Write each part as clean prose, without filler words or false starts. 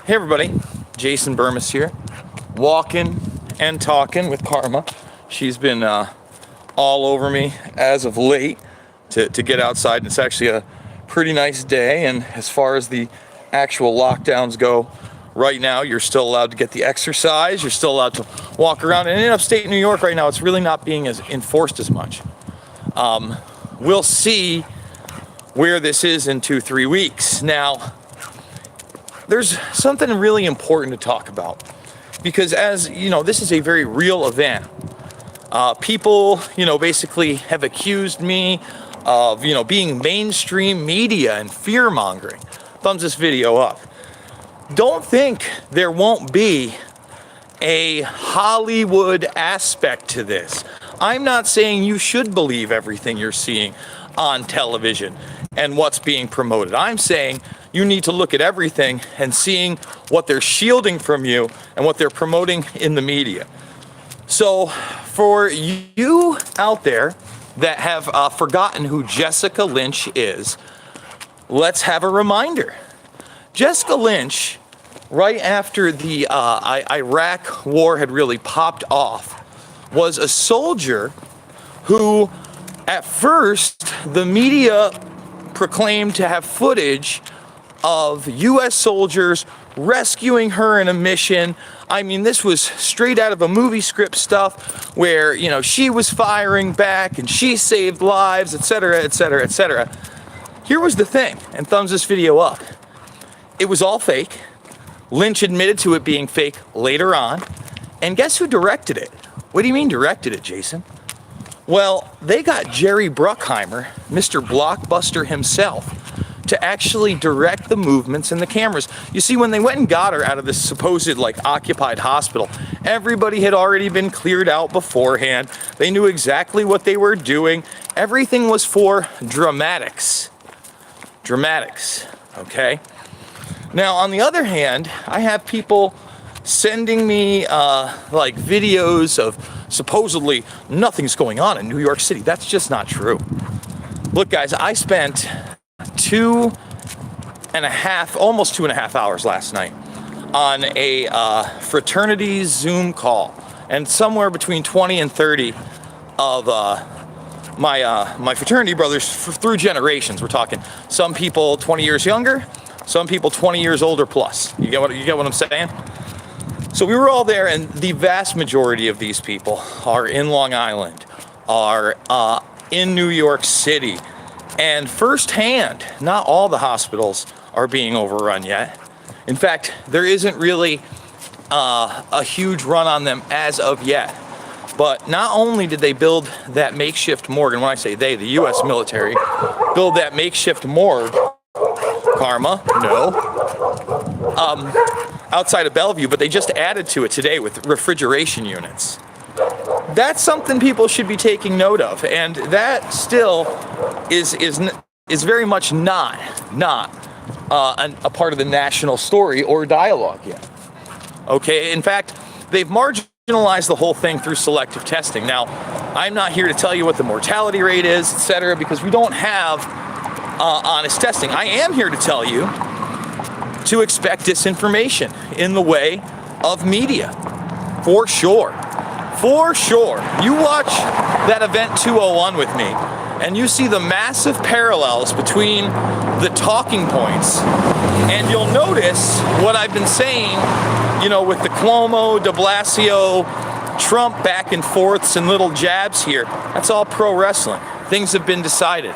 Hey everybody, Jason Burmis here, walking and talking with Karma. She's been all over me as of late to get outside. It's actually a pretty nice day, and as far as the actual lockdowns go, right now you're still allowed to get the exercise, you're still allowed to walk around, and in upstate New York right now it's really not being as enforced as much. We'll see where this is in 2-3 weeks. Now, there's something really important to talk about, because as you know, this is a very real event. People, basically have accused me of, being mainstream media and fear mongering. Thumbs this video up. Don't think there won't be a Hollywood aspect to this. I'm not saying you should believe everything you're seeing on television and what's being promoted. I'm saying you need to look at everything and seeing what they're shielding from you and what they're promoting in the media. So for you out there that have forgotten who Jessica Lynch is, let's have a reminder. Jessica Lynch, right after the Iraq war had really popped off, was a soldier who, at first, the media proclaimed to have footage of U.S. soldiers rescuing her in a mission. I mean, this was straight out of a movie script stuff where, she was firing back and she saved lives, etc., etc., etc. Here was the thing, and thumbs this video up. It was all fake. Lynch admitted to it being fake later on. And guess who directed it? What do you mean directed it, Jason? Well, they got Jerry Bruckheimer, Mr. Blockbuster himself, to actually direct the movements and the cameras. You see, when they went and got her out of this supposed occupied hospital, everybody had already been cleared out beforehand. They knew exactly what they were doing. Everything was for dramatics. Dramatics, okay? Now, on the other hand, I have people sending me videos of supposedly nothing's going on in New York City. That's just not true. Look, guys, I spent almost 2.5 hours last night on a fraternity Zoom call, and somewhere between 20 and 30 of my fraternity brothers through generations. We're talking some people 20 years younger, some people 20 years older plus. You get what I'm saying? So we were all there, and the vast majority of these people are in Long Island, are in New York City, and firsthand, not all the hospitals are being overrun yet. In fact, there isn't really a huge run on them as of yet. But not only did they build that makeshift morgue, and when I say they, the U.S. military, build that makeshift morgue, Karma, no, outside of Bellevue, but they just added to it today with refrigeration units. That's something people should be taking note of, and that still is very much not a part of the national story or dialogue yet. Okay, in fact, they've marginalized the whole thing through selective testing. Now, I'm not here to tell you what the mortality rate is, etc., because we don't have honest testing. I am here to tell you to expect disinformation in the way of media, for sure. For sure. You watch that Event 201 with me, and you see the massive parallels between the talking points, and you'll notice what I've been saying, with the Cuomo, de Blasio, Trump back and forths and little jabs here. That's all pro wrestling. Things have been decided.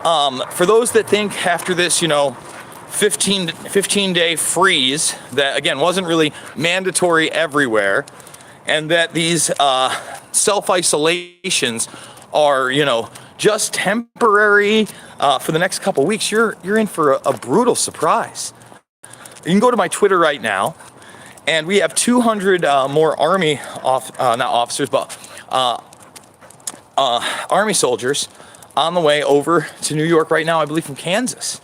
For those that think after this, 15-day freeze that, again, wasn't really mandatory everywhere, and that these self-isolations are, just temporary for the next couple weeks, you're in for a brutal surprise. You can go to my Twitter right now, and we have 200 more Army, Army soldiers on the way over to New York right now, I believe from Kansas.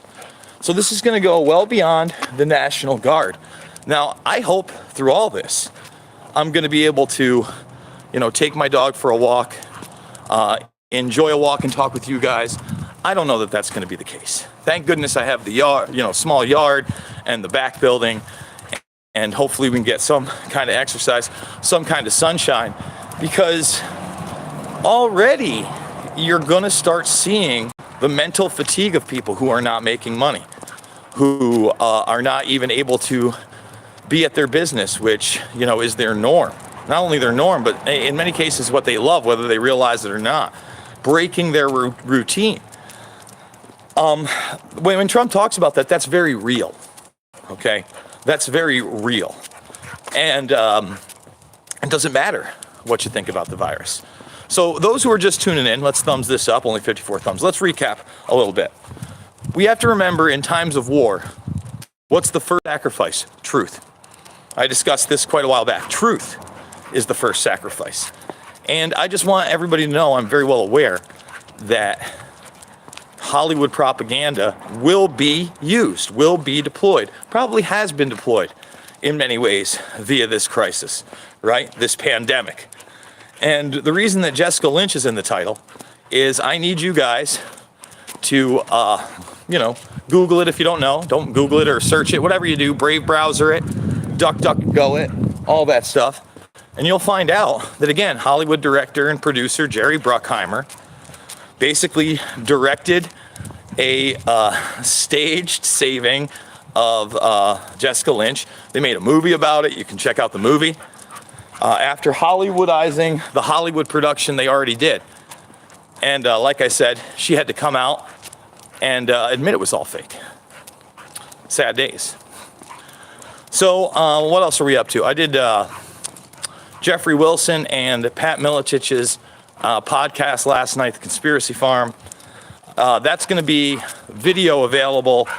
So this is going to go well beyond the National Guard. Now, I hope through all this, I'm going to be able to, take my dog for a walk, enjoy a walk and talk with you guys. I don't know that that's going to be the case. Thank goodness I have the yard, small yard and the back building. and hopefully we can get some kind of exercise, some kind of sunshine, because already you're going to start seeing the mental fatigue of people who are not making money, who are not even able to be at their business, which, you know, is their norm. Not only their norm, but in many cases what they love, whether they realize it or not. Breaking their routine. When Trump talks about that, that's very real. Okay? That's very real. And it doesn't matter what you think about the virus. So those who are just tuning in, let's thumbs this up, only 54 thumbs. Let's recap a little bit. We have to remember, in times of war, what's the first sacrifice? Truth. I discussed this quite a while back. Truth is the first sacrifice. And I just want everybody to know, I'm very well aware that Hollywood propaganda will be used, will be deployed, probably has been deployed in many ways via this crisis, right? This pandemic. And the reason that Jessica Lynch is in the title is I need you guys to, Google it if you don't know. Don't Google it or search it, whatever you do, Brave browser it, DuckDuckGo it, all that stuff. And you'll find out that, again, Hollywood director and producer Jerry Bruckheimer basically directed a staged saving of Jessica Lynch. They made a movie about it. You can check out the movie. After Hollywoodizing the Hollywood production they already did. And like I said, she had to come out and admit it was all fake. Sad days. So what else are we up to? I did Jeffrey Wilson and Pat Militich's podcast last night, The Conspiracy Farm. That's going to be video available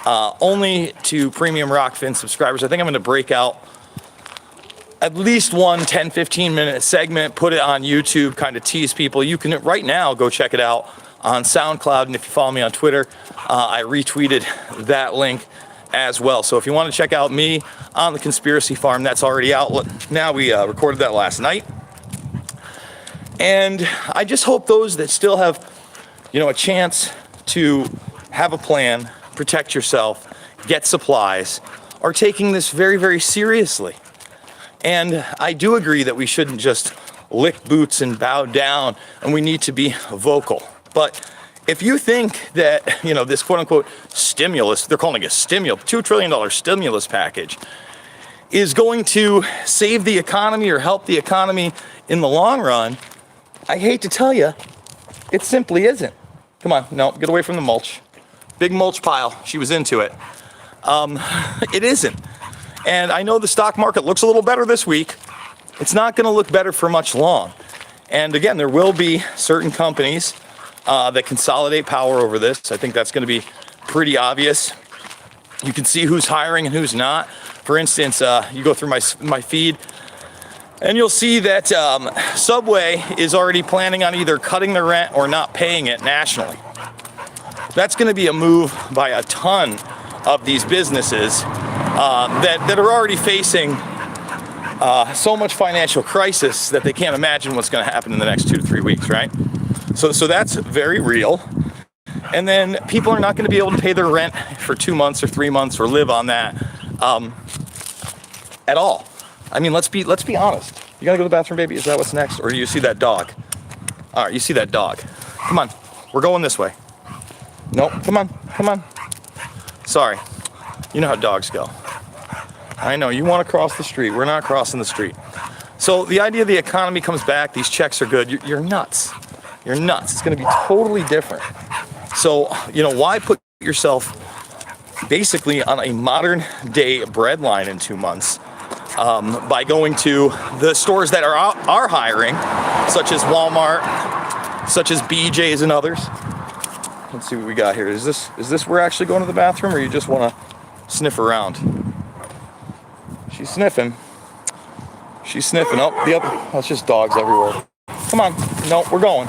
only to Premium Rockfin subscribers. I think I'm going to break out at least one 10-15 minute segment, put it on YouTube, kind of tease people. You can right now go check it out on SoundCloud, and if you follow me on Twitter, I retweeted that link as well. So if you want to check out me on The Conspiracy Farm, that's already out now. We recorded that last night. And I just hope those that still have, a chance to have a plan, protect yourself, get supplies, are taking this very, very seriously. And I do agree that we shouldn't just lick boots and bow down, and we need to be vocal. But if you think that, this quote-unquote stimulus, they're calling it a $2 trillion stimulus package, is going to save the economy or help the economy in the long run, I hate to tell you, it simply isn't. Come on, no, get away from the mulch. Big mulch pile, she was into it. It isn't. And I know the stock market looks a little better this week. It's not going to look better for much long. And again, there will be certain companies that consolidate power over this. I think that's going to be pretty obvious. You can see who's hiring and who's not. For instance, you go through my feed, and you'll see that Subway is already planning on either cutting the rent or not paying it nationally. That's going to be a move by a ton of these businesses that are already facing so much financial crisis that they can't imagine what's going to happen in the next 2 to 3 weeks, right? So that's very real. And then people are not going to be able to pay their rent for 2 months or 3 months or live on that at all. I mean, let's be honest. You gotta go to the bathroom, baby? Is that what's next? Or do you see that dog? All right, you see that dog. Come on, we're going this way. Nope, come on. Sorry, you know how dogs go. I know, you wanna cross the street. We're not crossing the street. So the idea the economy comes back, these checks are good, you're nuts. You're nuts. It's gonna be totally different. So, why put yourself basically on a modern day breadline in 2 months by going to the stores that are hiring, such as Walmart, such as BJ's and others. Let's see what we got here. Is this we're actually going to the bathroom, or you just want to sniff around? She's sniffing. Oh, the other. Oh, it's just dogs everywhere. Come on. No, we're going.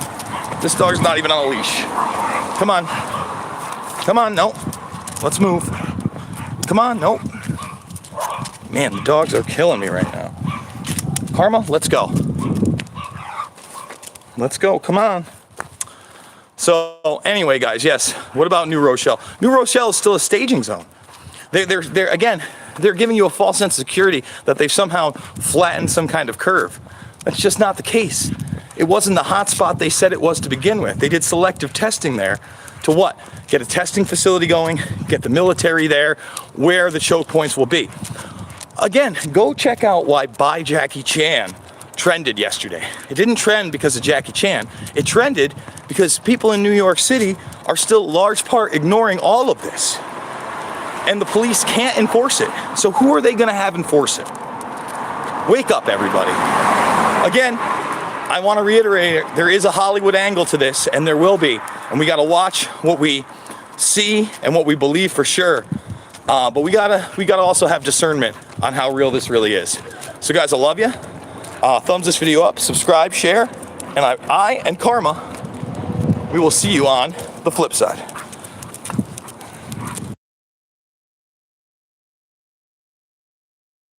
This dog's not even on a leash. Come on. No. Let's move. Come on. Nope. Man, the dogs are killing me right now. Karma, let's go. Come on. So anyway, guys, yes. What about New Rochelle? New Rochelle is still a staging zone. They're again, they're giving you a false sense of security that they've somehow flattened some kind of curve. That's just not the case. It wasn't the hotspot they said it was to begin with. They did selective testing there to what? Get a testing facility going, get the military there, where the choke points will be. Again, go check out why Buy Jackie Chan trended yesterday. It didn't trend because of Jackie Chan. It trended because people in New York City are still large part ignoring all of this. And the police can't enforce it. So who are they going to have enforce it? Wake up, everybody. Again, I want to reiterate, there is a Hollywood angle to this, and there will be. And we got to watch what we see and what we believe for sure. But we gotta also have discernment on how real this really is. So guys, I love you. Thumbs this video up, subscribe, share, and I and Karma, we will see you on the flip side.